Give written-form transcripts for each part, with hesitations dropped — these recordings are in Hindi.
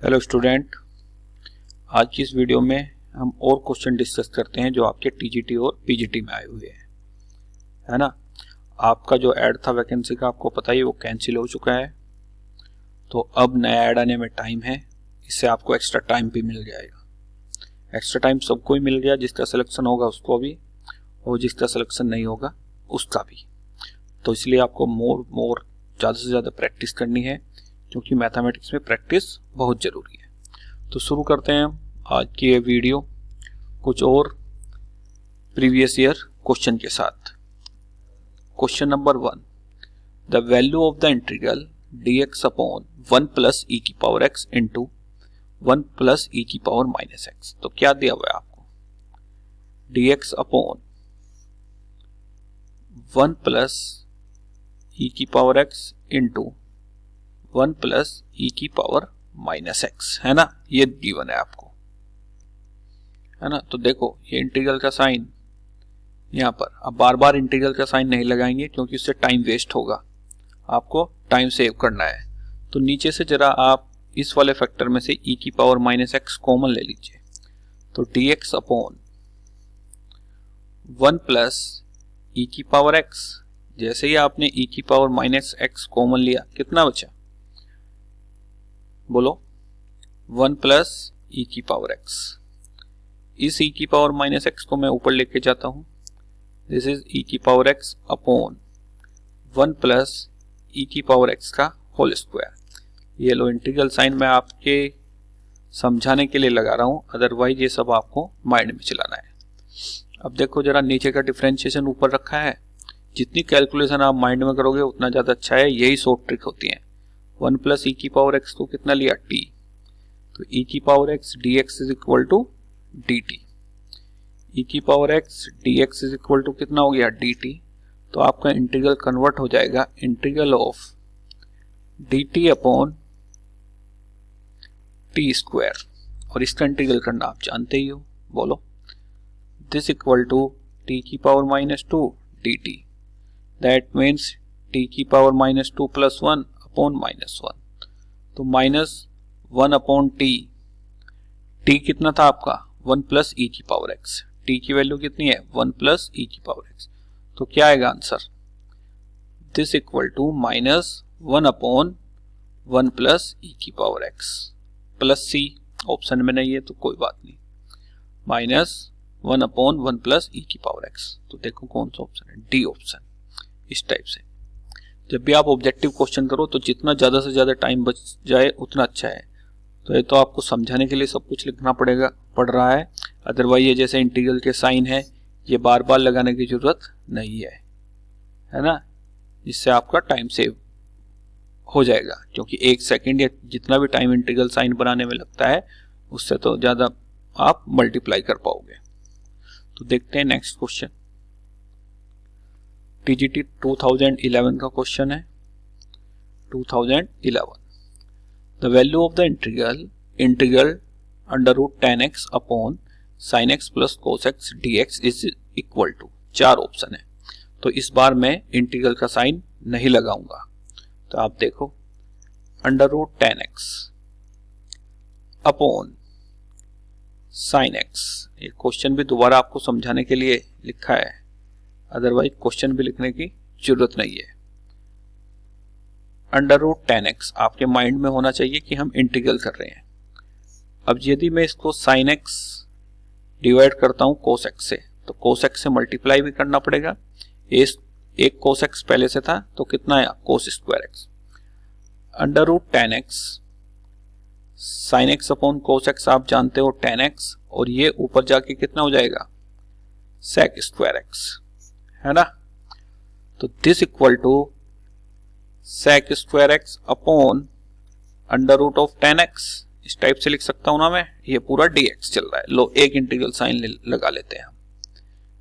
हेलो स्टूडेंट, आज की इस वीडियो में हम और क्वेश्चन डिस्कस करते हैं जो आपके टीजीटी और पीजीटी में आए हुए हैं, है ना। आपका जो ऐड था वैकेंसी का, आपको पता ही वो कैंसिल हो चुका है, तो अब नया ऐड आने में टाइम है। इससे आपको एक्स्ट्रा टाइम भी मिल जाएगा। एक्स्ट्रा टाइम सबको ही मिल गया, जिसका सिलेक्शन होगा उसको भी, और जिसका सिलेक्शन नहीं होगा उसका भी। तो इसलिए आपको मोर ज़्यादा से ज़्यादा प्रैक्टिस करनी है, क्योंकि मैथमेटिक्स में प्रैक्टिस बहुत ज़रूरी है। तो शुरू करते हैं आज की ये वीडियो कुछ और प्रीवियस ईयर क्वेश्चन के साथ। Question number 1, the value of the integral dx upon 1 plus e की power x into 1 plus e की पावर माइनस x। तो क्या दिया हुआ है आपको? dx अपॉन 1 प्लस ई की power x into 1 plus e की पावर माइनस एक्स, है ना। ये गिवन है आपको, है ना। तो देखो ये इंटीग्रल का साइन यहाँ पर, अब बार बार इंटीग्रल का साइन नहीं लगाएंगे क्योंकि उससे टाइम वेस्ट होगा, आपको टाइम सेव करना है। तो नीचे से जरा आप इस वाले फैक्टर में से ई की पावर माइनस एक्स कॉमन ले लीजिए। तो dx अपॉन 1 प्लस ई की पावर एक्स, जैसे ही आपने ई की पावर माइनस एक्स कॉमन लिया, कितना बचा? बोलो। 1 प्लस ई की पावर एक्स। इस ई की पावर माइनस एक्स को मैं ऊपर लेके जाता हूं। दिस इज ई की power x upon 1 plus e की पावर एक्स का होल स्क्वायर। ये लो इंटीग्रल साइन मैं आपके समझाने के लिए लगा रहा हूं, अदरवाइज ये सब आपको माइंड में चलाना है। अब देखो जरा, नीचे का डिफरेंशिएशन ऊपर रखा है। जितनी कैलकुलेशन आप माइंड में करोगे उतना ज्यादा अच्छा है। यही शॉर्ट ट्रिक होती है। 1 प्लस ई की पावर एक्स को कितना लिया? टी। तो ई की power x d x is equal to d t. E की power x d x is equal to कितना हो गया? D t. तो आपका इंटीग्रल कन्वर्ट हो जाएगा integral of d t upon t square, और इसका इंटीग्रल करना आप जानते ही हो। बोलो। दिस इक्वल टू टी की power minus two d t. That means t की power minus two plus 1 upon minus 1। तो माइनस 1 अपॉन टी। टी कितना था आपका? 1 प्लस ई की पावर एक्स। टी की वैल्यू कितनी है? 1 प्लस ई की पावर एक्स। तो क्या आएगा answer? This equal to minus 1 upon 1 plus e की power x plus c. Option में नहीं है तो कोई बात नहीं, माइनस 1 अपॉन 1 प्लस ई की पावर एक्स। तो देखो कौन सा ऑप्शन है? D option. इस टाइप से जब भी आप ऑब्जेक्टिव क्वेश्चन करो तो जितना ज्यादा से ज्यादा टाइम बच जाए उतना अच्छा है। तो ये तो आपको समझाने के लिए सब कुछ लिखना पड़ रहा है, अदरवाइज ये जैसे इंटीग्रल के साइन है, ये बार बार लगाने की जरूरत नहीं है ना। इससे आपका टाइम सेव हो जाएगा, क्योंकि 1 सेकेंड या जितना भी टाइम इंटीग्रल साइन बनाने में लगता है उससे तो ज्यादा आप मल्टीप्लाई कर पाओगे। तो देखते हैं नेक्स्ट क्वेश्चन। टीजीटी 2011 का क्वेश्चन है। 2011, the value of the integral under root tan x upon sin x plus cos x dx is equal to. 4 option है, तो इस बार मैं इंटीग्रल का साइन नहीं लगाऊंगा। तो आप देखो, under root tan x upon sin x। ये क्वेश्चन भी दोबारा आपको समझाने के लिए लिखा है, अदरवाइज क्वेश्चन भी लिखने की जरूरत नहीं है। अंडर रूट tan x आपके माइंड में होना चाहिए कि हम इंटीग्रल कर रहे हैं। अब यदि मैं इसको sin x डिवाइड करता हूं cos x से, तो cos x से मल्टीप्लाई भी करना पड़ेगा। एक cos x पहले से था तो कितना आया? cos square x। Under root tan x sin x upon cos x आप जानते हो tan x, और ये ऊपर जाके कितना हो जाएगा? sec स्क्वायर x, है ना। तो this equal to sec square x upon under root of tan x। इस टाइप से लिख सकता हूं ना मैं। ये पूरा dx चल रहा है। लो एक इंटीग्रल साइन लगा लेते हैं हम,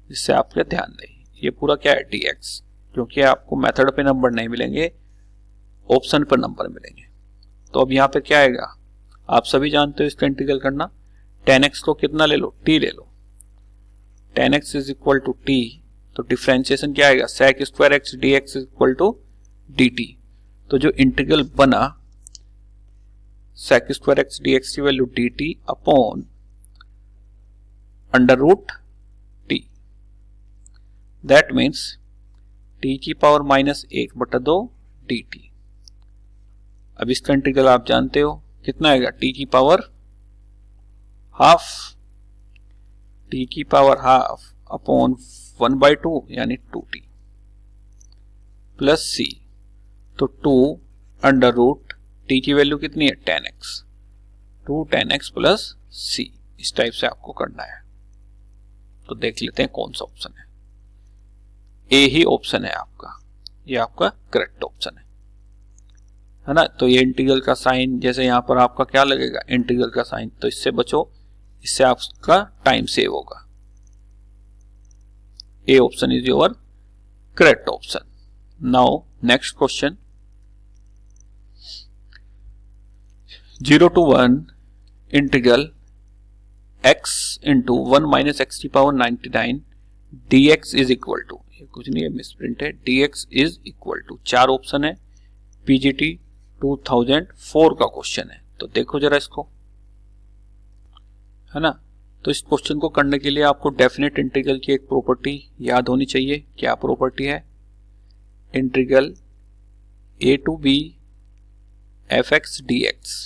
जिससे आपका ध्यान दें। ये पूरा क्या है? dx, क्योंकि आपको मेथड पे नंबर नहीं मिलेंगे, ऑप्शन पर नंबर मिलेंगे। तो अब यहां पे क्या आएगा? आप सभी जानते हो इसका इंटीग्रल करना। tan x को कितना ले लो? t ले लो। tan x is equal to t, तो डिफरेंशिएशन क्या आएगा? sec square x dx is equal to dt। तो जो इंटीग्रल बना sec square x d x की value d t upon under root t, that means t की पावर माइनस 1/2 डी टी। अब इसका इंटीग्रल आप जानते हो कितना आएगा, टी की पावर हाफ, टी की पावर हाफ अपॉन 1/2 यानी 2t प्लस सी, तो 2 अंडर रूट टी की वैल्यू कितनी है 10x, 2 10x प्लस सी। इस टाइप से आपको करना है। तो देख लेते हैं कौन सा ऑप्शन है। ए ही ऑप्शन है आपका, ये आपका करेक्ट ऑप्शन है ना। तो ये इंटीग्रल का साइन, जैसे यहां पर आपका क्या लगेगा इंटीग्रल का साइन, तो इससे बचो, इससे आपका टाइम सेव होगा। A option is your correct option. Now next question, 0 to 1 integral x into 1 minus x की power 99 dx is equal to, ये कुछ नहीं है मिसप्रिंट है, dx is equal to, 4 option है, पीजीटी 2004 का क्वेश्चन है। तो देखो जरा इसको, है ना। तो इस क्वेश्चन को करने के लिए आपको डेफिनेट इंटीग्रल की एक प्रॉपर्टी याद होनी चाहिए। क्या प्रॉपर्टी है, integral a to b fx dx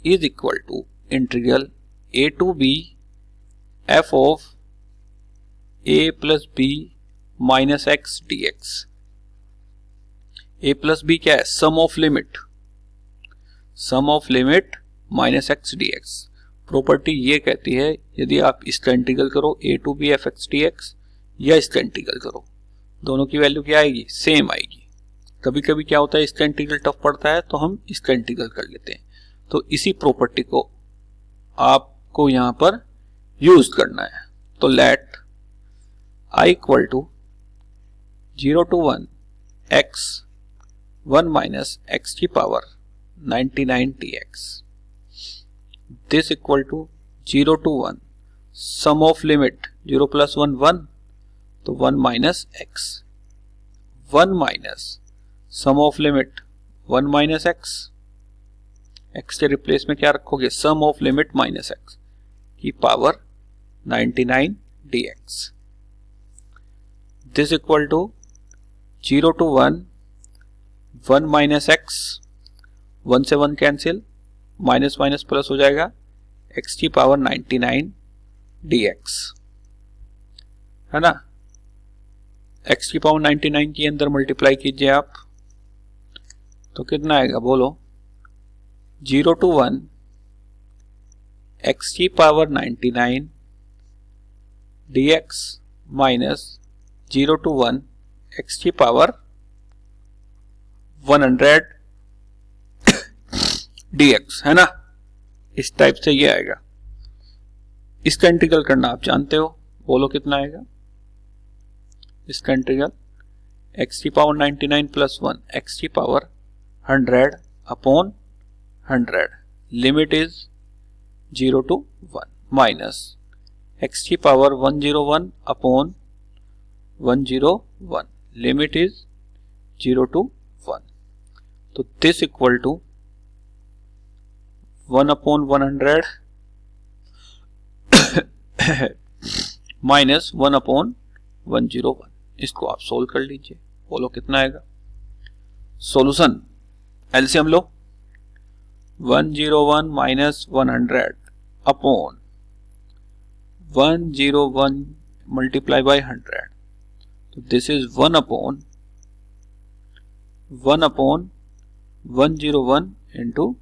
is equal to integral a to b f of a plus b minus x dx। a plus b क्या है, sum of limit, sum of limit minus x dx। Property ये कहती है यदि आप इसका इंटीग्रल करो a to b fx dx या इसका इंटीग्रल करो, दोनों की वैल्यू क्या आएगी, सेम आएगी। कभी कभी क्या होता है इसका इंटीग्रल टफ पड़ता है तो हम इसका इंटीग्रल कर लेते हैं। तो इसी प्रॉपर्टी को आपको यहां पर यूज करना है। तो let i equal to 0 to 1 x 1 minus x की power 99 dx, this equal to 0 to 1 sum of limit 0 plus 1 1, तो 1 minus x, 1 minus sum of limit 1 minus x, x के रिप्लेस में क्या रखोगे, sum of limit minus x की power 99 dx, this equal to 0 to 1 1 minus x, 1 से 1 कैंसिल, माइनस माइनस प्लस हो जाएगा, x की पावर 99 dx, है ना। x की पावर 99 की अंदर मल्टीप्लाई कीजिए आप, तो कितना आएगा बोलो, 0 to 1 x की power 99 dx minus 0 to 1 x की पावर 100 dx, है ना। इस टाइप से ये आएगा। इसका इंटीग्रल करना आप जानते हो, बोलो कितना आएगा इसका इंटीग्रल, x की पावर 99 प्लस 1 x की power 100 upon 100, limit is 0 to 1 minus x की power 101 upon 101, limit is 0 to 1, तो this equal to 1 upon 100 minus 1 upon 101। इसको आप सोल्व कर लीजिए, बोलो कितना आएगा। सॉल्यूशन एलसीएम लो, 101 माइनस 100 अपॉन 101 मल्टीप्लाई बाय 100, तो दिस इज 1 अपॉन 101 इंटू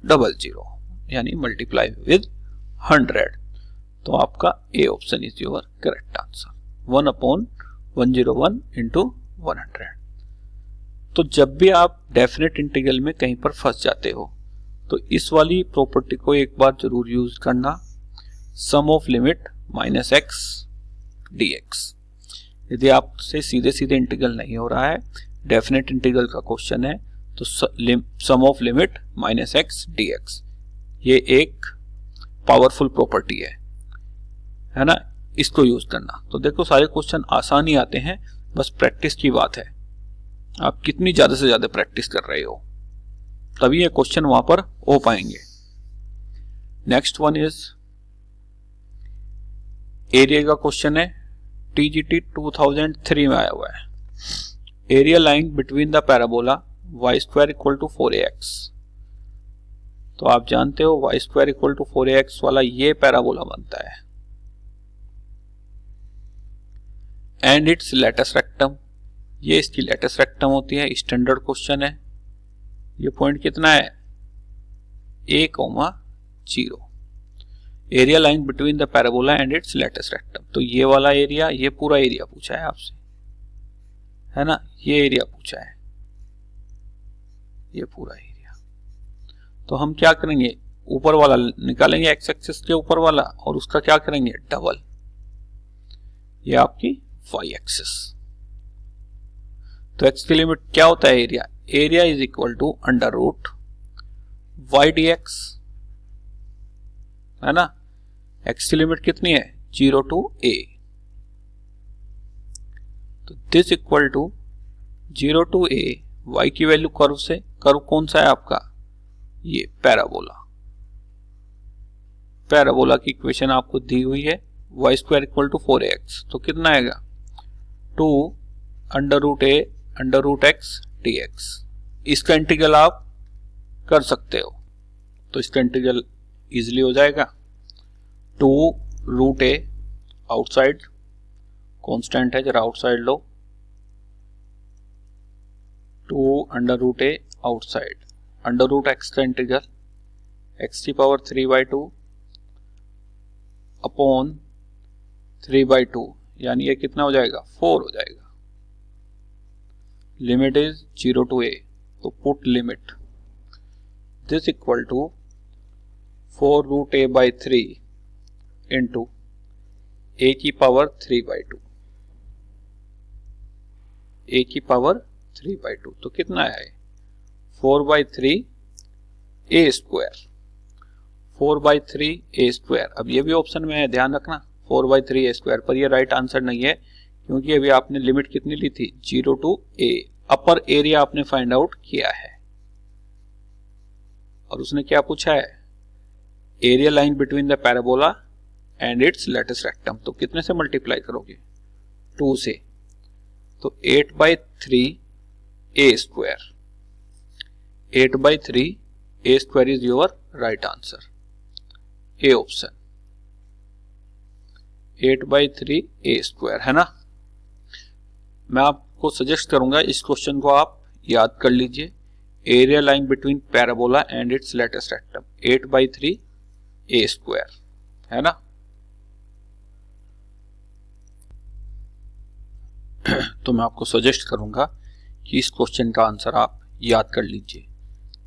00 यानी मल्टीप्लाई विद 100। तो आपका ए option is your correct answer, 1 upon 101 into 100। तो जब भी आप डेफिनेट इंटीग्रल में कहीं पर फंस जाते हो तो इस वाली प्रॉपर्टी को एक बार जरूर यूज करना, sum of limit minus x dx। यदि आपसे सीधे सीधे इंटीग्रल नहीं हो रहा है, डेफिनेट इंटीग्रल का क्वेश्चन है, तो sum of limit minus x dx ये एक पावरफुल प्रॉपर्टी है ना, इसको यूज करना। तो देखो सारे क्वेश्चन आसान ही आते हैं, बस प्रैक्टिस की बात है, आप कितनी ज्यादा से ज्यादा प्रैक्टिस कर रहे हो तभी ये क्वेश्चन वहां पर हो पाएंगे। नेक्स्ट वन इज एरिया का क्वेश्चन है, TGT 2003 में आया हुआ है। Area lying between the parabola y square equal to 4ax। तो आप जानते हो y square equal to 4ax वाला ये पैराबोला बनता है, एंड इट्स लेटस रेक्टम, ये इसकी लेटस रेक्टम होती है। स्टैंडर्ड क्वेश्चन है। ये पॉइंट कितना है, a,0। Area lying between the parabola and it's latus rectum, तो ये वाला एरिया, ये पूरा एरिया पूछा है आपसे, है ना, ये एरिया पूछा है, ये पूरा एरिया। तो हम क्या करेंगे, ऊपर वाला निकालेंगे एक्स एक्सिस के ऊपर वाला, और उसका क्या करेंगे डबल, ये आपकी वाई एक्सिस। तो एक्स की लिमिट क्या होता है area, area is equal to under root y d x, है ना। एक्स की लिमिट कितनी है 0 टू a, तो this equal to 0 to a, y की वैल्यू कर्व से, कर्व कौन सा है आपका, ये पैराबोला। पैराबोला की इक्वेशन आपको दी हुई है, y square equal to 4ax, तो कितना आएगा 2 under root a under root x dx। इसका इंटीग्रल आप कर सकते हो, तो इसका इंटीग्रल इजिली हो जाएगा। 2 रूट a आउटसाइड कांस्टेंट है, जरा आउटसाइड लो, 2 under root a outside, under root x का इंटीग्रल x की पावर 3/2 अपॉन 3/2, यानी ये कितना हो जाएगा 4 हो जाएगा। लिमिट इज 0 टू a, तो put limit this equal to 4 root a by 3 into a की पावर 3/2, a की पावर 3/2, तो कितना है 4/3 a स्क्वायर, 4/3 a स्क्वायर। अब ये भी ऑप्शन में है, ध्यान रखना 4/3 a स्क्वायर, पर ये राइट आंसर नहीं है, क्योंकि अभी आपने लिमिट कितनी ली थी 0 टू a, अपर एरिया आपने फाइंड आउट किया है, और उसने क्या पूछा है, area line between the parabola and it's latus rectum. तो कितने से मल्टीप्लाई करोगे 2 से, तो 8/3 a square, 8/3 a square is your right answer, A option 8/3 a square, है ना। मैं आपको सजेस्ट करूंगा इस क्वेश्चन को आप याद कर लीजिए, area line between parabola and it's latus rectum 8/3 a square, है ना। तो मैं आपको सजेस्ट करूंगा कि इस क्वेश्चन का आंसर आप याद कर लीजिए।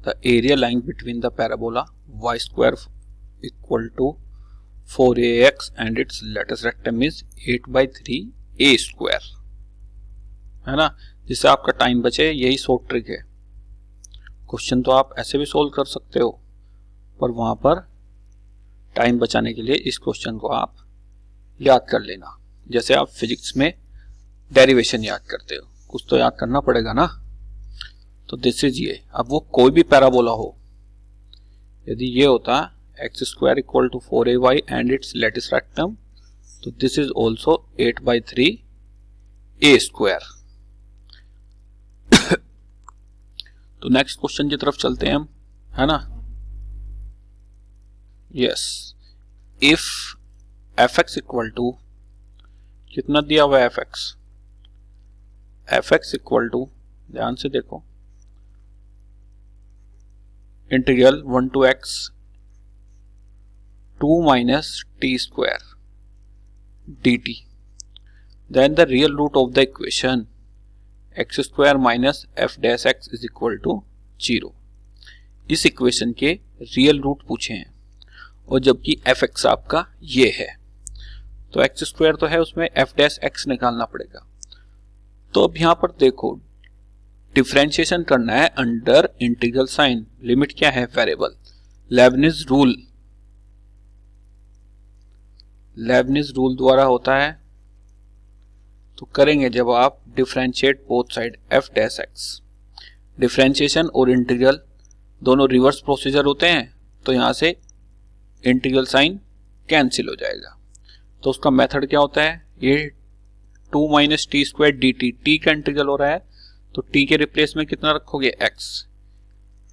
The area lying between the parabola y square equal to 4ax and it's latus rectum is 8/3 a square, है ना। जिससे आपका टाइम बचे, यही शॉर्ट ट्रिक है। क्वेश्चन तो आप ऐसे भी सोल्व कर सकते हो, पर वहां पर टाइम बचाने के लिए इस क्वेश्चन को आप याद कर लेना, जैसे आप फिजिक्स में डेरिवेशन याद करते हो, कुछ तो याद करना पड़ेगा ना। तो दिस इज ये, अब वो कोई भी पैराबोला हो, यदि ये होता x square equal to 4ay and it's latus rectum, तो this is also 8/3 a square. तो नेक्स्ट क्वेश्चन की तरफ चलते हैं हम, है ना। Yes, if fx equal to, कितना दिया हुआ है fx इक्वल टू, ध्यान से देखो, integral 1 to x 2 minus t square dt, then the real root of the equation x square minus f dash x is equal to 0। इस इक्वेशन के रियल रूट पूछे हैं, और जबकि fx आपका ये है, तो x स्क्वायर तो है, उसमें f dash x निकालना पड़ेगा। तो अब यहां पर देखो, डिफरेंशिएशन करना है अंडर इंटीग्रल साइन, लिमिट क्या है variable, Lebanese rule, Lebanese rule द्वारा होता है। तो करेंगे जब आप differentiate both side f dash x, differentiation और इंटीग्रल दोनों रिवर्स प्रोसीजर होते हैं, तो यहां से इंटीग्रल साइन कैंसिल हो जाएगा। तो उसका मेथड क्या होता है, ये 2 minus T square D T का इंटीग्रल हो रहा है, तो टी के रिप्लेस में कितना रखोगे, x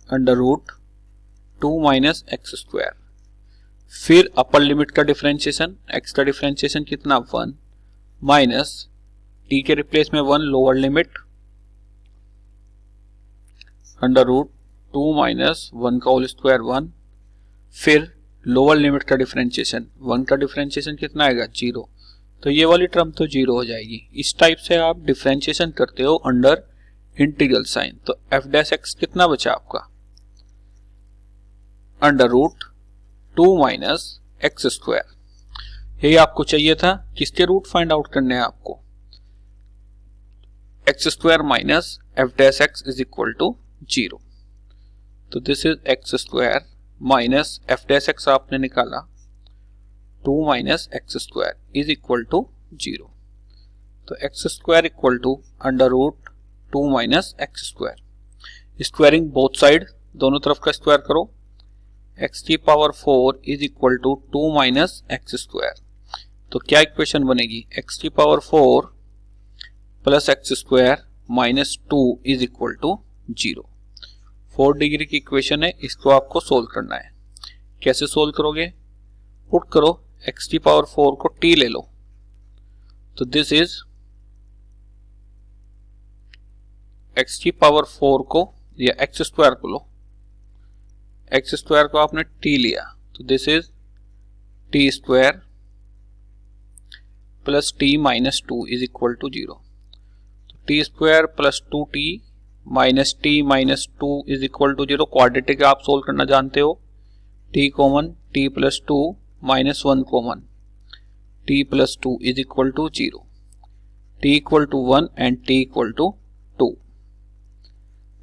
under root 2 minus x square. फिर अपर लिमिट का डिफरेंशिएशन, x का डिफरेंशिएशन कितना 1 माइनस टी के रिप्लेस में 1 lower limit under root 2 minus 1 का होल स्क्वायर 1। फिर लोअर लिमिट का डिफरेंशिएशन, 1 का डिफरेंशिएशन कितना आएगा 0, तो ये वाली टर्म तो 0 हो जाएगी। इस टाइप से आप डिफरेंशिएशन करते हो अंडर इंटीग्रल साइन। तो एफ डैश एक्स कितना बचा आपका, under root 2 minus x square. यही आपको चाहिए था, किसके रूट फाइंड आउट करने हैं आपको, x square minus f dash x is equal to 0। तो this is x square minus f dash x आपने निकाला 2 minus x square is equal to 0। तो x square equal to under root 2 minus x square. Squaring both side, दोनों तरफ का स्क्वायर करो, एक्स की power 4 is equal to 2 minus x square. तो क्या इक्वेशन बनेगी, एक्स की power 4 plus x square minus 2 is equal to 0। 4 degree की इक्वेशन है, इसको आपको सोल्व करना है। कैसे सोल्व करोगे, पुट करो x की पावर 4 को t ले लो, तो दिस इज x की पावर 4 को या एक्स स्क्वायर को लो, एक्स स्क्वायर को आपने t लिया, तो this is t square plus t minus 2 is equal to 0। तो t square plus 2t minus t minus 2 is equal to 0। Quadratic आप सोल्व करना जानते हो, t common, t plus 2 minus 1 common, t plus 2 is equal to 0, t equal to 1 and t equal to 2।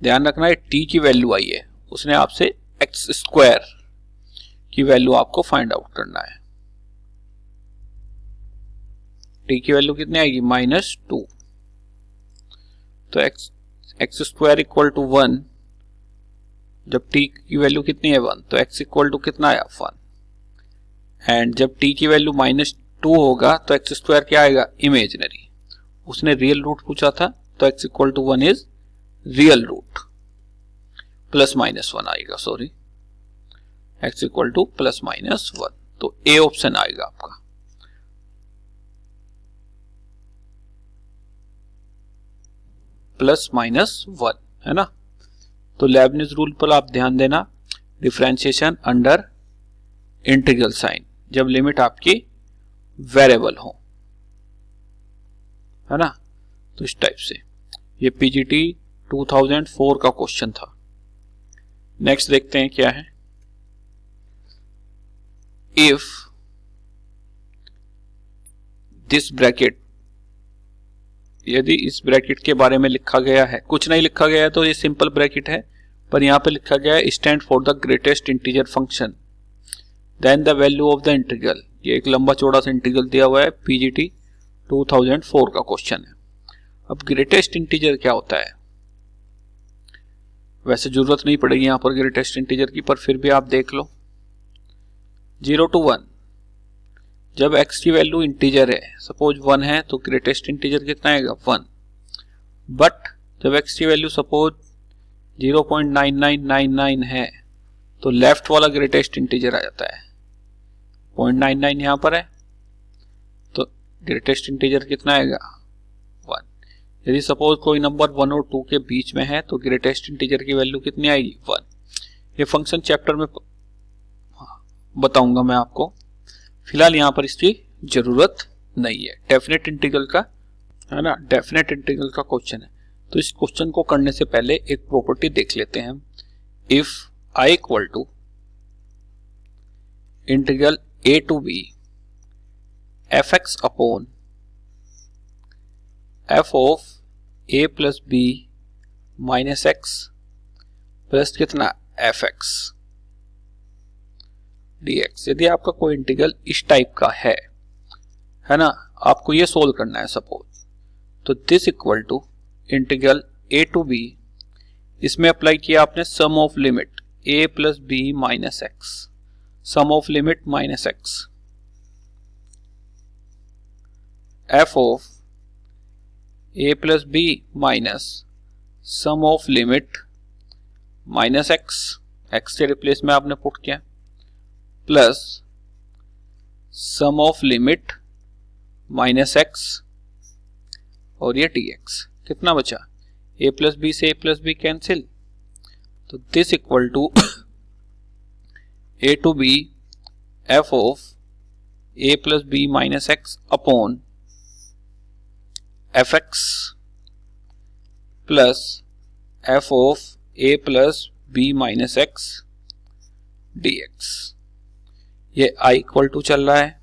ध्यान रखना है t की वैल्यू आई है, उसने आपसे एक्स स्क्वायर की वैल्यू आपको फाइंड आउट करना है। t की वैल्यू कितनी आएगी, -2। तो एक्स स्क्वायर इक्वल टू 1, जब t की वैल्यू कितनी है 1, तो x इक्वल टू कितना आया 1। एंड जब t की वैल्यू -2 होगा तो एक्स स्क्वायर क्या आएगा, इमेजिनरी। उसने रियल रूट पूछा था, तो x equal to 1 is real root, plus -1 आएगा, sorry, x equal to plus -1। तो ए ऑप्शन आएगा आपका। +-1 है ना। तो लेबनिज रूल पर आप ध्यान देना, डिफरेंशिएशन अंडर इंटीग्रल साइन, जब लिमिट आपकी वेरिएबल हो, है ना। तो इस टाइप से ये पीजीटी 2004 का क्वेश्चन था। नेक्स्ट देखते हैं क्या है, इफ दिस ब्रैकेट, यदि इस ब्रैकेट के बारे में लिखा गया है, कुछ नहीं लिखा गया है तो ये सिंपल ब्रैकेट है, पर यहां पे लिखा गया है stand for the greatest integer function then the value of the integral. ये एक लंबा चौड़ा सा इंटीग्रल दिया हुआ है, पीजीटी 2004 का क्वेश्चन है। अब ग्रेटेस्ट इंटीजर क्या होता है, वैसे जरूरत नहीं पड़ेगी यहां पर ग्रेटेस्ट इंटीजर की, पर फिर भी आप देख लो। 0 to 1, जब x की वैल्यू इंटीजर है, सपोज 1 है, तो ग्रेटेस्ट इंटीजर कितना आएगा 1। बट जब x की वैल्यू सपोज 0.9999 है, तो लेफ्ट वाला ग्रेटेस्ट इंटीजर आ जाता है, 0.99 यहां पर है, तो ग्रेटेस्ट इंटीजर कितना आएगा 1। यदि सपोज कोई नंबर 1 और 2 के बीच में है, तो ग्रेटेस्ट इंटीजर की वैल्यू कितनी आएगी 1। ये फंक्शन चैप्टर में बताऊंगा मैं आपको, फिलहाल यहां पर इसकी जरूरत नहीं है। डेफिनेट इंटीग्रल का, है ना, डेफिनेट इंटीग्रल का क्वेश्चन है। तो इस क्वेश्चन को करने से पहले एक प्रॉपर्टी देख लेते हैं। If i equal to integral a to b fx upon f of a plus b minus x plus कितना fx dx, यदि आपका कोई इंटीग्रल इस टाइप का है ना, आपको ये सोल्व करना है सपोज, तो this equal to integral a to b, इसमें अप्लाई किया आपने sum of limit a plus b minus x. sum of limit minus x, f of a plus b minus sum of limit minus x के रिप्लेस में आपने पुट किया, plus sum of limit minus x और ये dx। कितना बचा, a प्लस बी से a प्लस बी कैंसिल, तो this equal to a to b f of a plus b minus x upon f x plus f of a plus b minus x dx। ये i इक्वल टू चल रहा है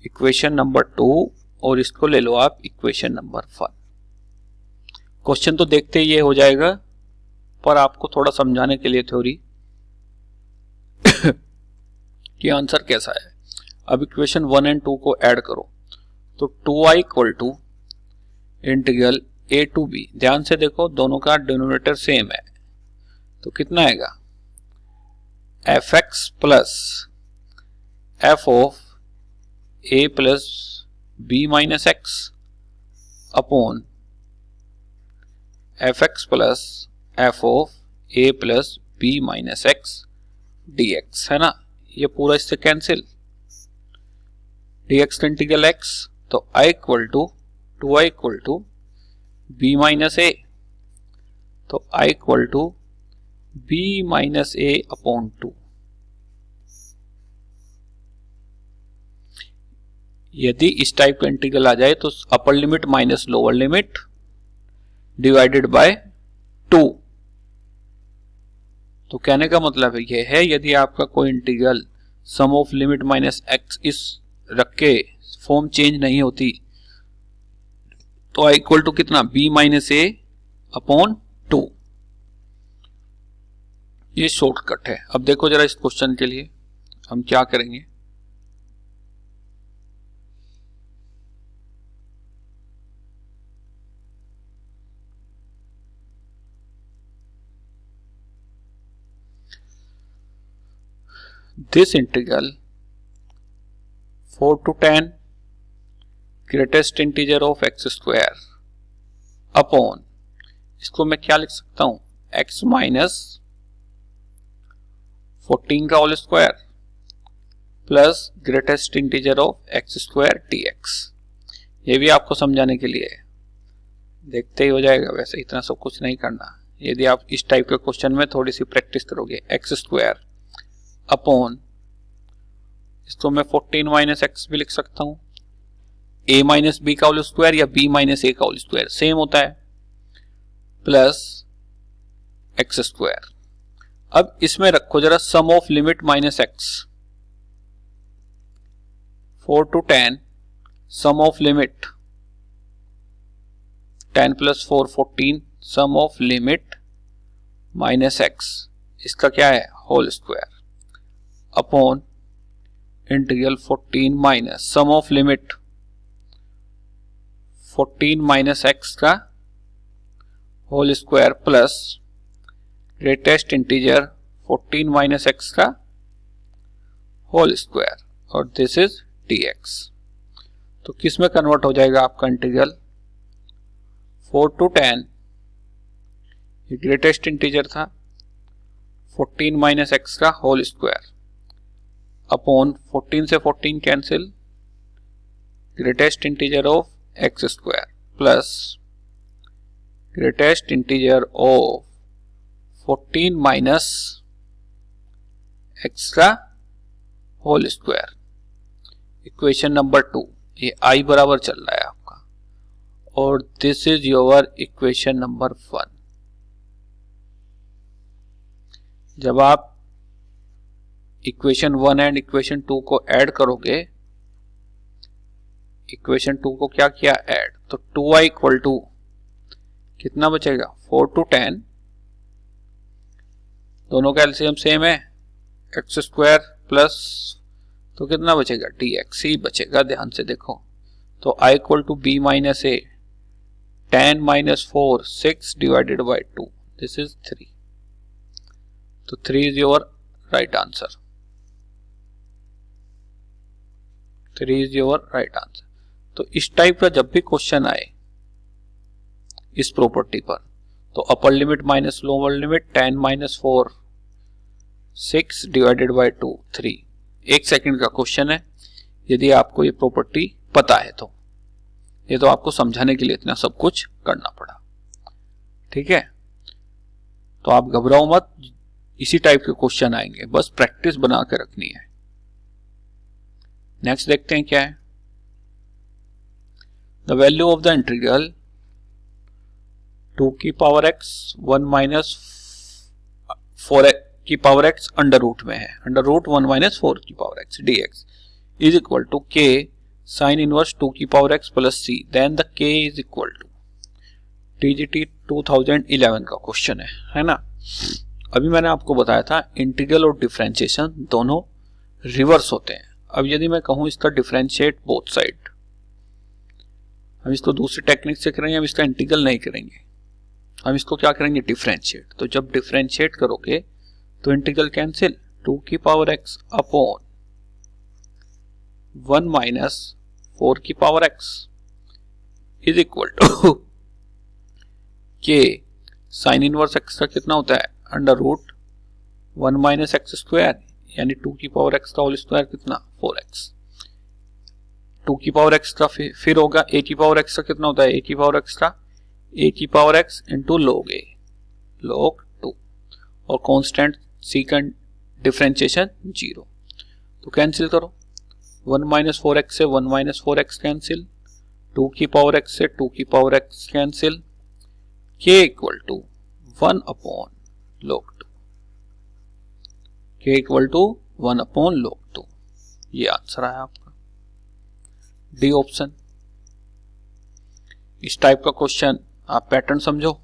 इक्वेशन नंबर 2 और इसको ले लो आप इक्वेशन नंबर 1। क्वेश्चन तो देखते ही ये हो जाएगा, पर आपको थोड़ा समझाने के लिए थ्योरी कि आंसर कैसा है। अब इक्वेशन 1 एंड 2 को ऐड करो तो 2i equal to integral a to b, ध्यान से देखो दोनों का डिनोमिनेटर सेम है, तो कितना आएगा f x plus f of a plus b minus x upon f x plus f of a plus b minus x dx, है ना। ये पूरा इससे कैंसिल, dx का इंटीग्रल x, तो i equal to 2i equal to b minus a, तो i equal to b minus a upon 2। यदि इस टाइप का इंटीग्रल आ जाए तो upper limit minus lower limit divided bye 2। तो कहने का मतलब यह है यदि आपका कोई integral sum of limit minus x इस रख के फॉर्म चेंज नहीं होती तो आई इक्वल टू कितना b माइनस ए अपॉन 2। ये शॉर्टकट है। अब देखो जरा इस क्वेश्चन के लिए हम क्या करेंगे। This integral 4 to 10 greatest integer of x square upon, इसको मैं क्या लिख सकता हूं, x माइनस 14 का whole square plus greatest integer of x square dx। ये भी आपको समझाने के लिए है, देखते ही हो जाएगा, वैसे इतना सब कुछ नहीं करना। यदि आप इस टाइप के क्वेश्चन में थोड़ी सी प्रैक्टिस करोगे, एक्स स्क्वायर अपॉन, इसको मैं 14 माइनस एक्स भी लिख सकता हूं, a माइनस बी का होल स्क्वायर या b माइनस ए का होल स्क्वायर सेम होता है, प्लस एक्स स्क्वायर। अब इसमें रखो जरा sum of limit minus x, 4 to 10 sum of limit 10 प्लस 4 14 sum of limit minus x, इसका क्या है whole square upon integral 14 minus sum of limit 14 minus x का whole square plus greatest integer 14 minus x का होल स्क्वायर, और दिस इज dx। तो किस में कन्वर्ट हो जाएगा आपका इंटीग्रल, 4 to 10, ये ग्रेटेस्ट इंटीजर था, 14 माइनस एक्स का होल स्क्वायर अपॉन 14 से 14 cancel, greatest integer of x square plus greatest integer of 14 minus x का होल स्क्वायर। इक्वेशन नंबर 2, ये i बराबर चल रहा है आपका, और this is your equation number 1। जब आप इक्वेशन 1 एंड इक्वेशन 2 को ऐड करोगे, इक्वेशन 2 को क्या किया ऐड, तो 2i इक्वल टू कितना बचेगा 4 to 10, दोनों का एलसीएम सेम है, एक्स स्क्वायर प्लस, तो कितना बचेगा dx ही बचेगा, ध्यान से देखो। तो i equal to b minus a 10 minus 4 6 divided by 2, this is 3। तो 3 is your right answer. 3 is your right answer. तो इस टाइप का जब भी क्वेश्चन आए इस प्रॉपर्टी पर, तो upper limit minus lower limit 10 minus 4 6 divided by 2 3, 1 second का क्वेश्चन है। यदि आपको ये प्रॉपर्टी पता है तो, ये तो आपको समझाने के लिए इतना सब कुछ करना पड़ा, ठीक है। तो आप घबराओ मत, इसी टाइप के क्वेश्चन आएंगे, बस प्रैक्टिस बना के रखनी है। नेक्स्ट देखते हैं क्या है। The value of the integral 2 की पावर x 1 माइनस 4 की पावर x अंडर रूट में है, अंडर रूट 1 माइनस 4 की power x dx is equal to k sine inverse 2 की power x plus c, then the k is equal to TGT 2011 का क्वेश्चन है ना। अभी मैंने आपको बताया था इंटीग्रल और डिफरेंशिएशन दोनों रिवर्स होते हैं। अब यदि मैं कहूं इसका डिफरेंशिएट बोथ साइड, हम इसको दूसरी टेक्निक से करेंगे, हम इसका इंटीग्रल नहीं करेंगे, हम इसको क्या करेंगे डिफरेंशिएट। तो जब डिफरेंशिएट करोगे तो इंटीग्रल कैंसिल, 2 की पावर x अपॉन 1 माइनस 4 की power x is equal to k sine inverse x का कितना होता है under root 1 minus x square, यानी 2 की पावर x का होल स्क्वायर कितना 4x, 2 की पावर x का फिर होगा a की पावर x का कितना होता है a की पावर x का a की power x into log a log 2, और कांस्टेंट c का डिफरेंशिएशन 0। तो कैंसिल करो, 1 माइनस 4x से 1 माइनस 4x कैंसिल, 2 की पावर x से 2 की power x cancel, k equal to 1 upon log 2, k equal to 1 upon log 2। ये आंसर है आपका डी ऑप्शन। इस टाइप का क्वेश्चन आप पैटर्न समझो,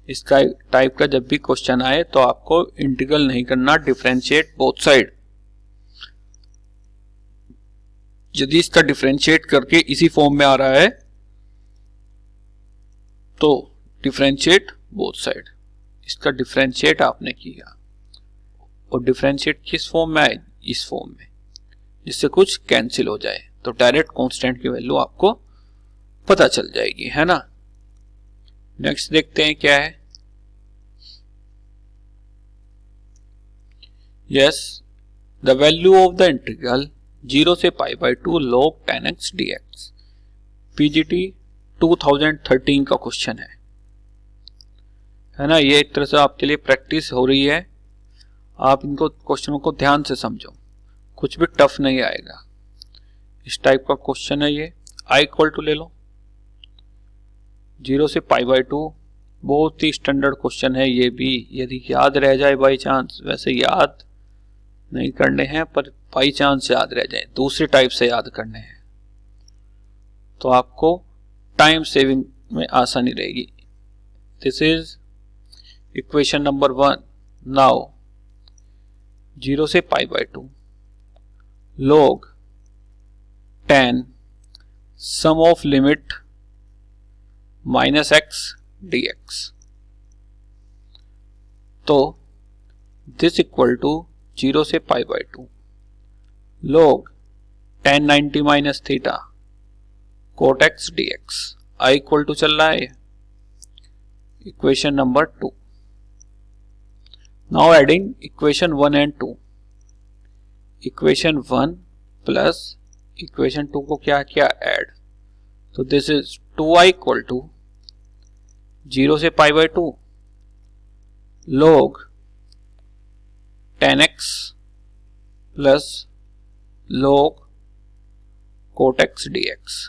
इस टाइप का जब भी क्वेश्चन आए तो आपको इंटीग्रल नहीं करना, डिफरेंशिएट बोथ साइड। यदि इसका डिफरेंशिएट करके इसी फॉर्म में आ रहा है तो डिफरेंशिएट बोथ साइड, इसका डिफरेंशिएट आपने किया, और डिफरेंशिएट किस फॉर्म में आए इस फॉर्म में, जिससे कुछ कैंसिल हो जाए, तो डायरेक्ट कांस्टेंट की वैल्यू आपको पता चल जाएगी, है ना। नेक्स्ट देखते हैं क्या है। Yes, the value of the integral 0 से pi by 2 log 10x dx, PGT 2013 का क्वेश्चन है ना। ये एक तरह से आपके लिए प्रैक्टिस हो रही है, आप इनको क्वेश्चनों को ध्यान से समझो, कुछ भी टफ नहीं आएगा। इस टाइप का क्वेश्चन है ये, i इक्वल टू ले लो 0 से पाई बाय 2, बहुत ही स्टैंडर्ड क्वेश्चन है ये भी। यदि याद रह जाए बाई चांस, वैसे याद नहीं करने हैं पर बाई चांस याद रह जाए, दूसरी टाइप से याद करने हैं, तो आपको टाइम सेविंग में आसानी रहेगी। This is equation number 1। Now 0 से pi by 2 log 10 sum of limit minus x dx, तो दिस इक्वल टू 0 से pi by 2 log 10 90 minus theta cot x dx, i equal to चल रहा है equation number 2। Now adding equation 1 and 2, equation 1 plus equation 2 को क्या किया ऐड, तो this is 2i equal to 0 से pi by 2 log 10x plus log cot x dx।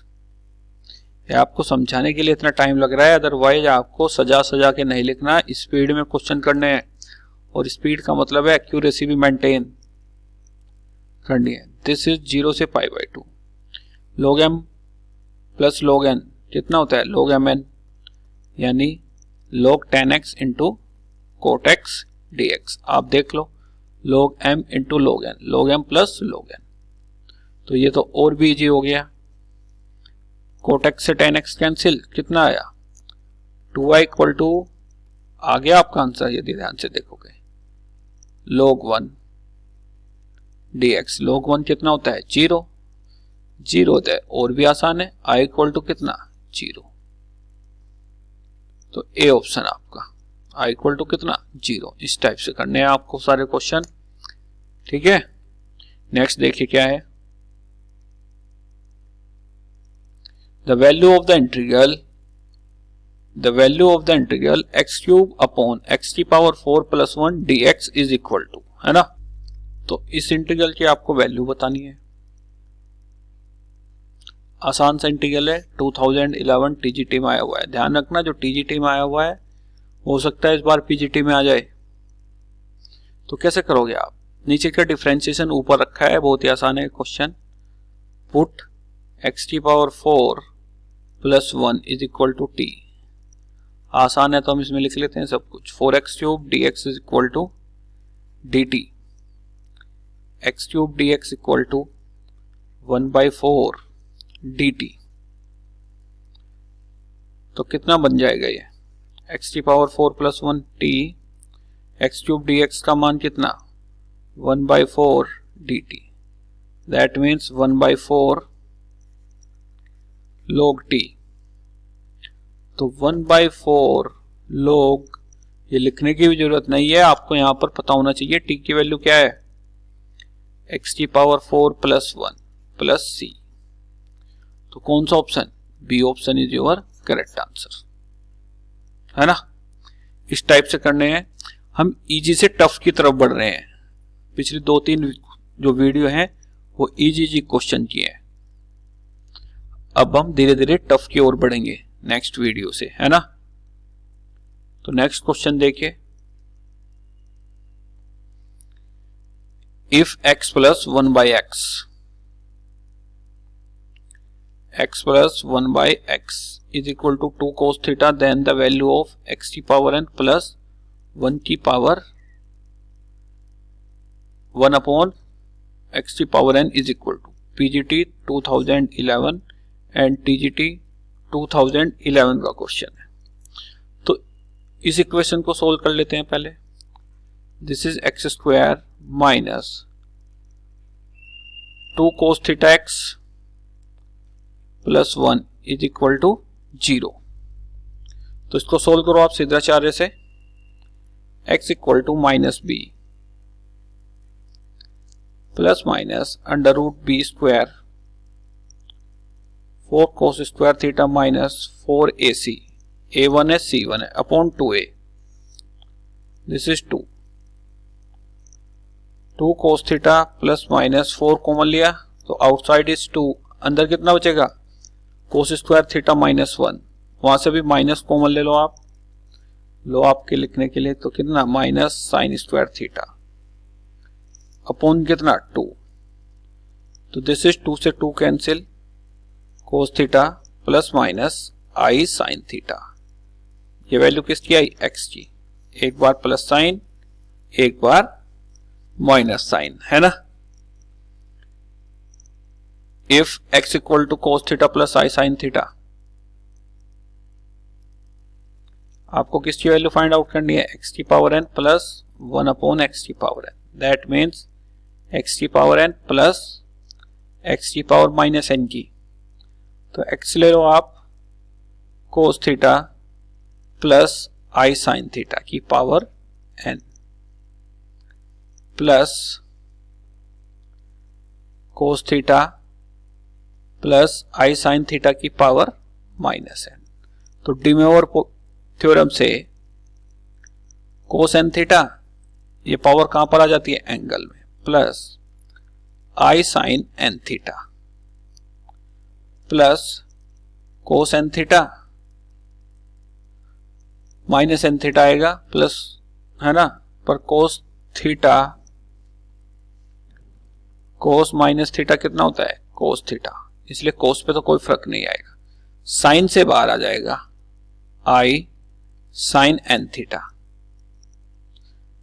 ये आपको समझाने के लिए इतना टाइम लग रहा है, अदरवाइज आपको सजा सजा के नहीं लिखना, स्पीड में क्वेश्चन करने हैं, और स्पीड का मतलब है एक्यूरेसी भी मेंटेन करनी है। दिस इज 0 से pi by 2 log m plus log n कितना होता है log mn, यानी log 10x into cot x dx। आप देख लो log m into log n, log m plus log n, तो ये तो और भी इजी हो गया। cot x से 10x कैंसिल, कितना आया 2i इक्वल टू, आ गया आपका आंसर यदि ध्यान से देखोगे, log 1 dx, log 1 कितना होता है 0, जीरो होता है, और भी आसान है, आई इक्वल टू कितना 0। तो ए ऑप्शन आपका आई इक्वल टू कितना 0। इस टाइप से करने हैं आपको सारे क्वेश्चन, ठीक है। नेक्स्ट देखिए क्या है, the value of the integral x cube upon x की power 4 plus 1 dx is equal to, है ना। तो इस इंटीग्रल की आपको वैल्यू बतानी है। आसान सा इंटीग्रल है, 2011 टीजीटी में आया हुआ है। ध्यान रखना जो टीजीटी में आया हुआ है हो सकता है इस बार पीजीटी में आ जाए। तो कैसे करोगे आप, नीचे का डिफरेंशिएशन ऊपर रखा है, बहुत ही आसान है क्वेश्चन। पुट x की power 4 plus 1 is equal to T. आसान है तो हम इसमें लिख लेते हैं सब कुछ, 4x cube dx is equal to dt, x cube dx equal to 1/4 dt। तो कितना बन जाएगा ये, x की power 4 plus 1 t, x cube dx का मान कितना 1/4 dt, that means 1/4 log t। तो 1/4 log, ये लिखने की भी जरूरत नहीं है, आपको यहां पर पता होना चाहिए t की वैल्यू क्या है, x की पावर 4 प्लस 1 प्लस c। तो कौन सा option, B option is your correct answer, है ना। इस टाइप से करने हैं, हम इजी से टफ की तरफ बढ़ रहे हैं। पिछली 2-3 जो वीडियो हैं वो इजी क्वेश्चन की है, अब हम धीरे धीरे टफ की ओर बढ़ेंगे नेक्स्ट वीडियो से, है ना। तो नेक्स्ट क्वेश्चन देखिए, if x plus 1/x, x plus 1/x is equal to 2 cos theta, then the value of x की पावर n प्लस 1 की पावर 1 अपॉन x की power n is equal to PGT 2011 and TGT 2011 का क्वेश्चन है। तो इस इक्वेशन को सोल्व कर लेते हैं पहले। This is x square minus 2 cos theta x plus 1 is equal to 0। तो इसको सोल्व करो आप सिद्धाचार्य से, x equal to minus B plus minus under root B square 4 cos square theta minus 4ac, a1 है c1 है upon 2a, this is 2 cos theta plus minus 4 common लिया तो आउटसाइड इज 2, अंदर कितना बचेगा cos स्क्वायर थीटा माइनस 1, वहां से भी माइनस कॉमन ले लो आप, लो आपके लिखने के लिए, तो कितना minus sine square theta upon कितना 2, तो दिस इज 2 से 2 cancel, cos theta plus minus i sine theta. ये वैल्यू किसकी आई, x की, एक बार प्लस साइन एक बार माइनस साइन, है ना। If x equal to cos theta plus i sine theta, आपको किसकी वैल्यू फाइंड आउट करनी है, x की power n plus 1 upon x की power n, that means x की पावर n प्लस x की पावर माइनस n की। तो x ले लो आप cos theta plus i sine theta की power n plus cos theta plus i sine theta की पावर माइनस n। तो डिमोवर थ्योरम से cos n थीटा, ये पावर कहां पर आ जाती है एंगल में, plus i sine n theta plus cos n theta minus n theta आएगा प्लस, है ना, पर cos theta cos minus theta कितना होता है cos थीटा, इसलिए cos पे तो कोई फर्क नहीं आएगा, साइन से बाहर आ जाएगा i sine n theta,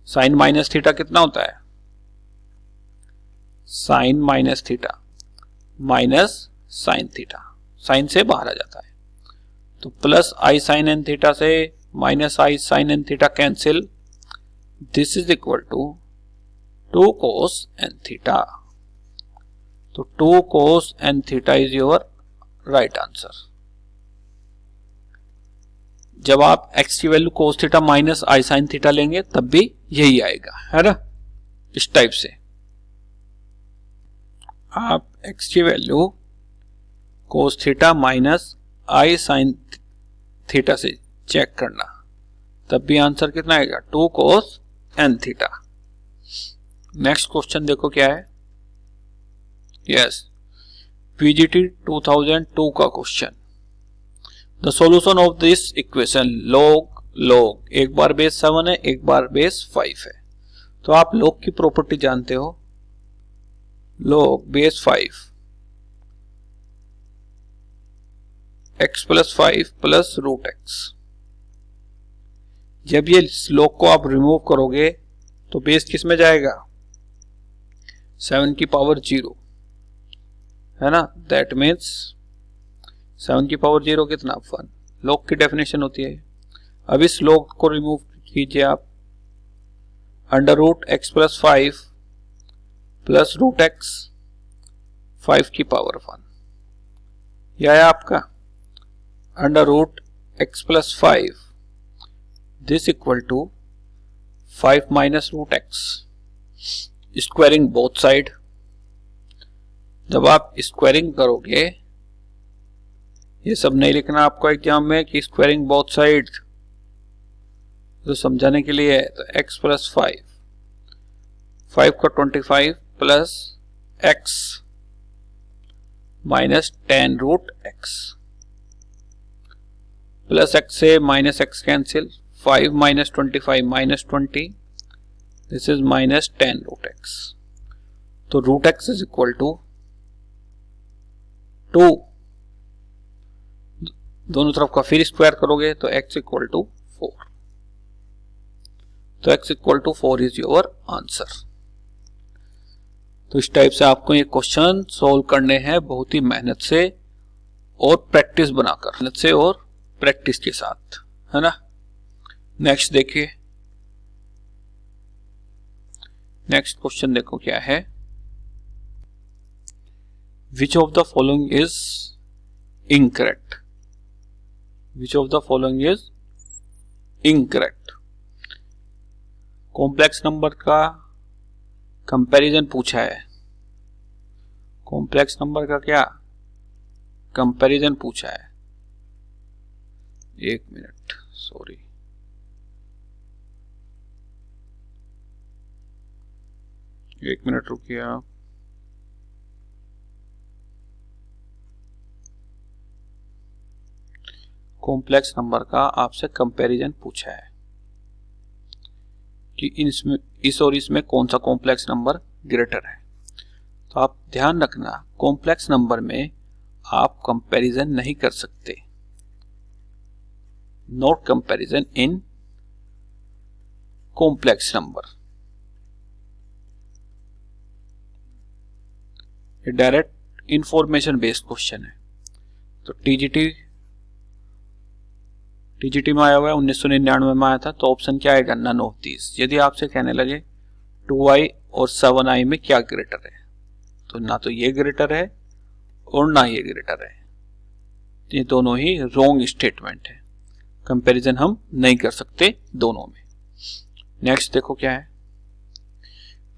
sine minus theta कितना होता है sine minus theta minus sine theta, sine से बाहर आ जाता है, तो plus i sine n theta से minus i sine n theta cancel, this is equal to 2 cos n theta. तो 2 cos n theta is your right answer. जब आप x की value cos theta minus i sin theta लेंगे तब भी यही आएगा, है ना, इस टाइप से। आप x की value cos theta minus i sin theta से चेक करना, तब भी आंसर कितना आएगा, 2 cos n theta. Next question देखो क्या है। यस, पीजीटी 2002 का question. The solution of this equation log एक बार बेस 7 है, एक बार बेस 5 है। तो आप log की प्रॉपर्टी जानते हो, log base 5 x plus 5 plus root x. जब ये log को आप रिमूव करोगे तो बेस किस में जाएगा, 7 की पावर 0, है ना। दैट मीन्स 7 की पावर 0 कितना, 1। log की डेफिनेशन होती है। अब इस log को रिमूव कीजिए आप, under root x plus 5 plus root x 5 की पावर 1, यह है आपका under root x plus 5, this equal to 5 minus root x, squaring both side. जब आप स्क्वायरिंग करोगे, ये सब नहीं लिखना आपको एग्जाम में कि स्क्वायरिंग बोथ साइड, तो समझाने के लिए है। तो x प्लस 5 का 25 plus x minus 10 root x, plus x से minus x cancel, 5 minus 25 minus 20, this is minus 10 root x। तो root x is equal to 2, दोनों तरफ का फिर स्क्वायर करोगे तो x इक्वल टू 4। तो x equal to 4 is your answer. तो इस टाइप से आपको ये क्वेश्चन सॉल्व करने हैं, बहुत ही मेहनत से और प्रैक्टिस बनाकर, मेहनत से और प्रैक्टिस के साथ, है ना। नेक्स्ट देखिए, नेक्स्ट क्वेश्चन देखो क्या है। Which of the following is incorrect, which of the following is incorrect. Complex number का कंपैरिजन पूछा है, कॉम्प्लेक्स नंबर का क्या कंपैरिजन पूछा है। एक मिनट, सॉरी, एक मिनट रुकिए आप। कॉम्प्लेक्स नंबर का आपसे कंपैरिजन पूछा है कि इस और इसमें कौन सा कॉम्प्लेक्स नंबर ग्रेटर है। तो आप ध्यान रखना, कॉम्प्लेक्स नंबर में आप कंपैरिजन नहीं कर सकते, not comparison in complex number. ये डायरेक्ट इंफॉर्मेशन बेस्ड क्वेश्चन है। तो टीजीटी में आया हुआ है, 1999 में आया था। तो ऑप्शन क्या आएगा, नन ऑफ दीज। यदि आपसे कहने लगे 2i और 7i में क्या ग्रेटर है, तो ना तो ये ग्रेटर है और ना ये ग्रेटर है, ये दोनों ही रॉन्ग स्टेटमेंट है। कंपैरिजन हम नहीं कर सकते दोनों में। नेक्स्ट देखो क्या है,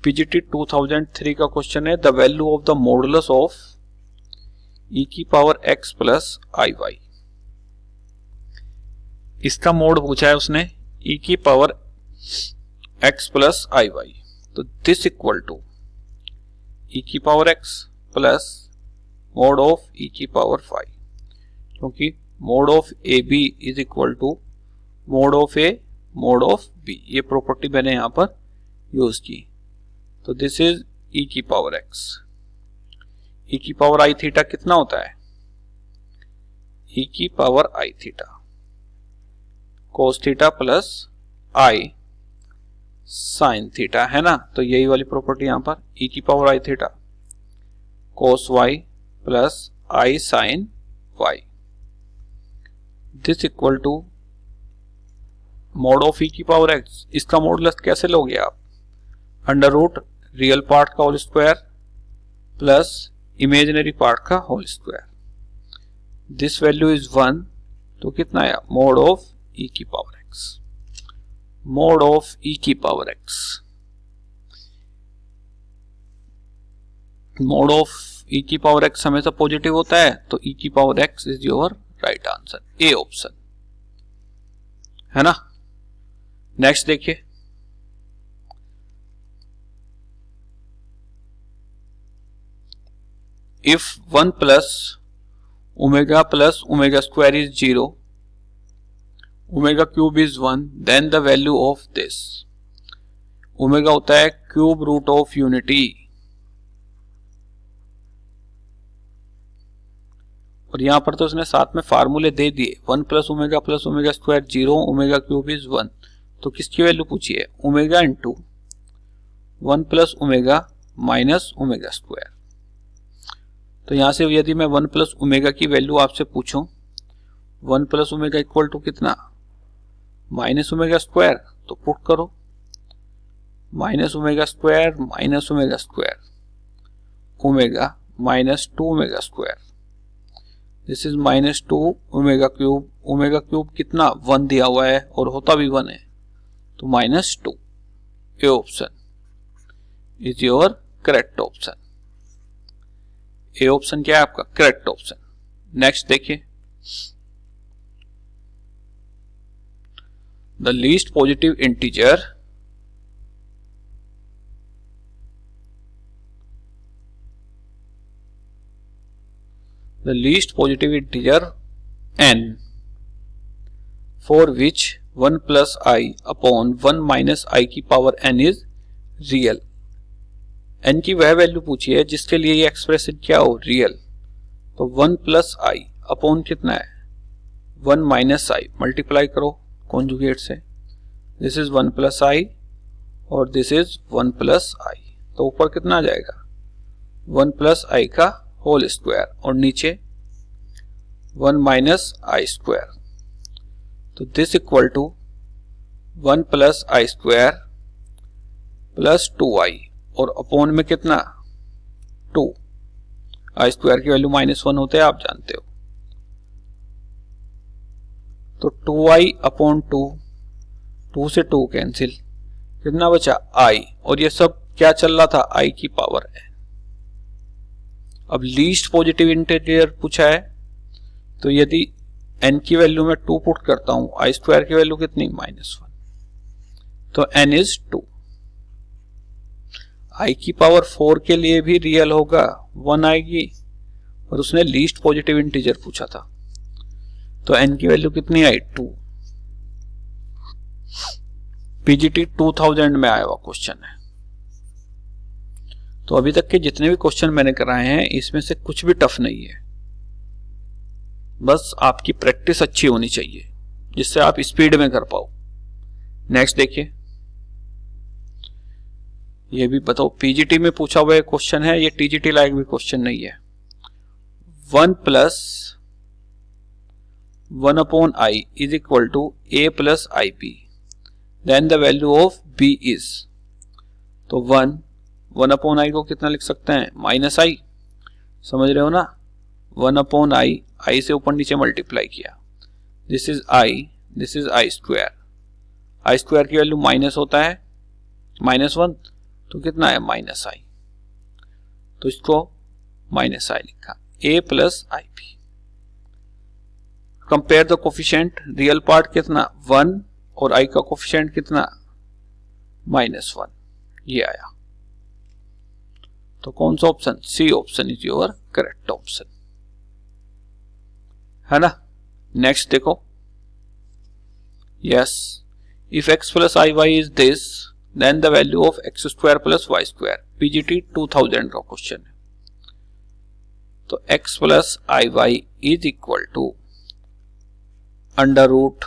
पीजीटी 2003 का क्वेश्चन है, the value of the modulus of e की power x plus i y. इसका मोड पूछा है उसने, e की power x plus i y. तो दिस इक्वल टू e की power x plus mod of e की पावर 5, क्योंकि mod of a b is equal to mod of a mod of b, ये प्रॉपर्टी मैंने यहां पर यूज की। तो दिस इज e की पावर x, e की पावर आई थीटा कितना होता है, e की power i theta cos theta plus i sine theta, है ना। तो यही वाली प्रॉपर्टी यहां पर, e की power i theta cos y plus i sine y, this equal to mod of e की पावर x। इसका मॉडुलस कैसे लोगे आप, अंडर रूट रियल पार्ट का whole square plus imaginary part का whole square. This value is 1, तो कितना आया मोड ऑफ e की power x, mod of e की power x, mod of e की पावर x हमेशा पॉजिटिव होता है, तो e की power x is your right answer, A option है ना। नेक्स्ट देखिए, if 1 plus omega square is 0, omega cube is 1, then the value of this, omega होता है क्यूब रूट ऑफ यूनिटी, और यहां पर तो उसने साथ में फार्मूले दे दिए, 1 plus omega square 0, omega cube is 1, तो किसकी वैल्यू पूछी है, omega into 1 plus omega minus omega square. तो यहां से यदि मैं 1 प्लस ओमेगा की वैल्यू आपसे पूछूं, 1 प्लस ओमेगा इक्वल टू कितना, माइनस ओमेगा स्क्वायर, तो पुट करो minus omega square omega minus 2 omega square, this is minus 2 omega cube कितना 1 दिया हुआ है और होता भी 1 है, तो minus 2, A option is your correct option, A option क्या है आपका करेक्ट ऑप्शन। नेक्स्ट देखिए, the least positive integer n for which 1 plus I upon 1 minus I की power n is real, n की वह वैल्यू पूछी है जिसके लिए ये एक्सप्रेशन क्या हो, रियल, तो 1 प्लस आई अपॉन कितना है 1 माइनस आई, मल्टीप्लाई करो कॉन्जुगेट से, दिस इज 1 प्लस आई और दिस इज 1 प्लस आई, तो ऊपर कितना आ जाएगा 1 प्लस आई का होल स्क्वायर और नीचे 1 माइनस आई स्क्वायर, तो this equal to 1 plus i square plus 2i और अपॉन में कितना 2, आई स्क्वायर की वैल्यू -1 होते हैं आप जानते हो, तो 2i अपॉन 2 से 2 कैंसिल, कितना बचा i, और ये सब क्या चल रहा था i की पावर n। अब लीस्ट पॉजिटिव इंटीजर पूछा है, तो यदि n की वैल्यू में 2 पुट करता हूं, आई स्क्वायर की वैल्यू कितनी -1, तो n इज 2, i की पावर 4 के लिए भी रियल होगा 1 आएगी, और उसने लीस्ट पॉजिटिव इंटीजर पूछा था, तो n की वैल्यू कितनी आई 2। पीजीटी 2000 में आया हुआ क्वेश्चन है, तो अभी तक के जितने भी क्वेश्चन मैंने कराए हैं इसमें से कुछ भी टफ नहीं है, बस आपकी प्रैक्टिस अच्छी होनी चाहिए जिससे आप स्पीड में कर पाओ। नेक्स्ट देखिए, ये भी बताओ, पीजीटी में पूछा हुआ क्वेश्चन है, ये टीजीटी लायक भी क्वेश्चन नहीं है। 1 plus 1 upon i is equal to a plus i p, then the value of b is, तो 1 अपॉन आई को कितना लिख सकते हैं माइनस आई, समझ रहे हो ना, 1 अपॉन आई से ऊपर नीचे मल्टीप्लाई किया, this is i square, I square की वैल्यू माइनस होता है -1, तो कितना है माइनस आई, तो इसको माइनस आई लिखा, A plus i P. Compare the coefficient, real part कितना 1 और आई का कोफिशिएंट कितना -1, ये आया, तो कौन सा option, C option is your correct option, है ना। नेक्स्ट देखो, yes, if x plus i Y is this, then the value of x square plus Y square, PGT 2000 का क्वेश्चन है, तो x plus i Y is equal to under root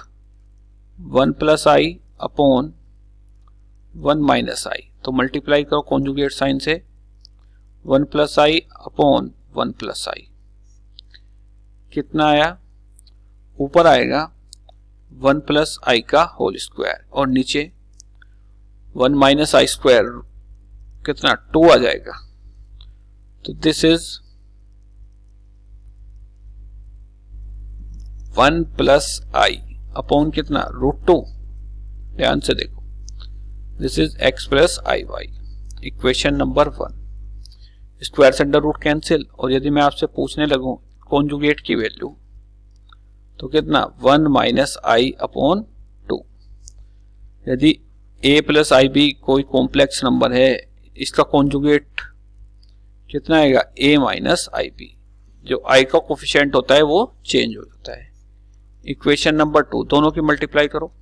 1 plus i upon 1 minus i, तो मल्टीप्लाई करो कॉन्जुगेट साइन से, 1 plus i upon 1 plus i, कितना आया, ऊपर आएगा 1 प्लस आई का होल स्क्वायर और नीचे 1 माइनस आई स्क्वायर, कितना 2 आ जाएगा, तो this is 1 plus i upon कितना √2। ध्यान से देखो, this is x plus i y, equation number 1। Square से अंडर रूट कैंसिल, और यदि मैं आपसे पूछने लगूं कॉन्जुगेट की वैल्यू तो कितना 1 माइनस आई अपॉन 2। यदि a प्लस आई बी कोई कॉम्प्लेक्स नंबर है, इसका कॉन्जुगेट कितना आएगा a माइनस आई बी। जो i का कोफिशिएंट होता है वो चेंज हो जाता है। इक्वेशन नंबर 2, दोनों की मल्टीप्लाई करो,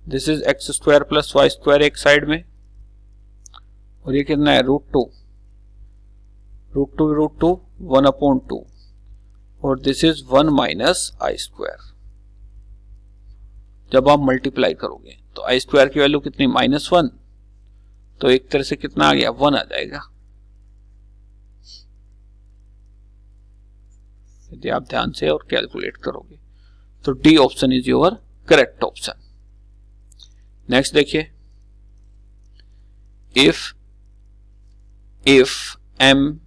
this is x square plus Y square एक साइड में, और ये कितना है √2, √2 1 अपॉन 2, और this is 1 minus i square. जब आप मल्टीप्लाई करोगे तो आई स्क्वायर की वैल्यू कितनी -1, तो एक तरह से कितना आ गया 1 आ जाएगा। यदि आप ध्यान से और कैलकुलेट करोगे तो D option is your correct option. Next देखिए, if m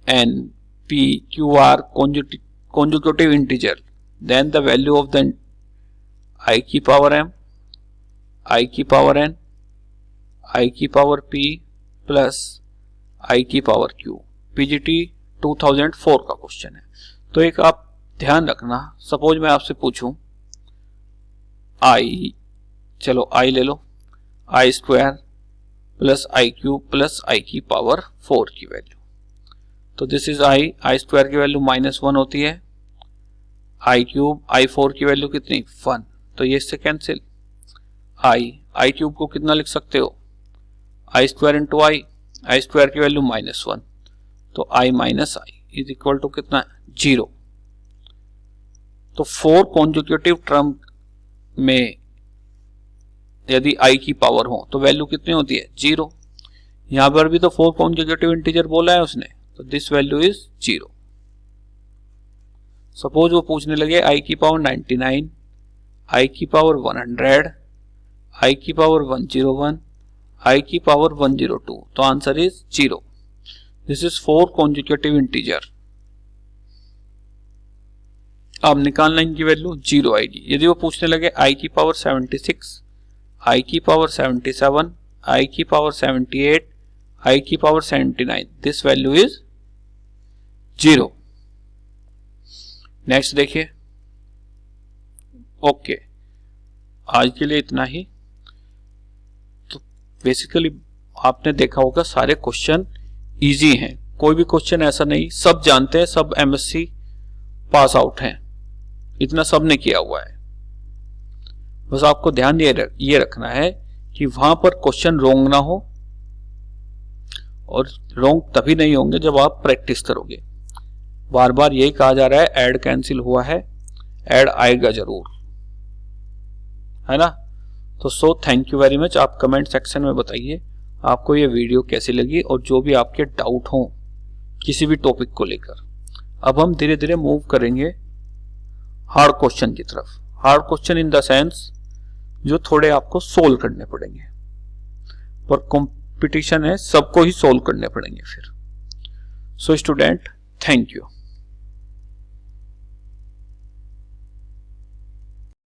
n p q are consecutive integer, then the value of the I की पावर m, I की पावर n, I की पावर p प्लस I की पावर q, PGT 2004 का क्वेश्चन है। तो एक आप ध्यान रखना, सपोज मैं आपसे पूछूं I, चलो I ले लो, I square plus i cube plus i की पावर 4 की वैल्यू, तो दिस इज आई स्क्वायर की वैल्यू -1 होती है, आई क्यूब I4 की वैल्यू कितनी 1, तो ये इससे कैंसिल। आई क्यूब को कितना लिख सकते हो, i square into i square की वैल्यू -1, तो i minus i is equal to कितना 0। तो 4 कॉन्जुगेटिव टर्म में यदि आई की पावर हो तो वैल्यू कितनी होती है 0। यहां पर भी तो 4 कॉन्जुगेटिव इंटीजर बोला है उसने, तो दिस वैल्यू इज 0। सपोज वो पूछने लगे आई की पावर 99, आई की पावर 100, आई की पावर 101, आई की पावर 102, तो answer is 0। This is 4 conjugative integer. अब निकालना इनकी वैल्यू 0 आएगी। यदि वो पूछने लगे आई की पावर 76, आई की पावर 77, आई की पावर 78, आई की power 79, this value is 0। Next देखिए, ओके आज के लिए इतना ही। तो बेसिकली आपने देखा होगा सारे क्वेश्चन इजी हैं, कोई भी क्वेश्चन ऐसा नहीं, सब जानते हैं, सब एमएससी पास आउट हैं, इतना सब ने किया हुआ है। बस आपको ध्यान ये रखना है कि वहां पर क्वेश्चन रोंग ना हो, और रोंग तभी नहीं होंगे जब आप प्रैक्टिस करोगे। बार बार यही कहा जा रहा है, ऐड कैंसिल हुआ है, ऐड आएगा जरूर, है ना। तो थैंक यू वेरी मच। आप कमेंट सेक्शन में बताइए आपको ये वीडियो कैसी लगी, और जो भी आपके डाउट हो किसी भी टॉपिक को लेकर। अब हम धीरे धीरे मूव करेंगे हार्ड क्वेश्चन की तरफ। Hard question in the sense जो थोड़े आपको सोल्व करने पड़ेंगे, पर कंपटीशन है, सबको ही सोल्व करने पड़ेंगे फिर। So student, thank you.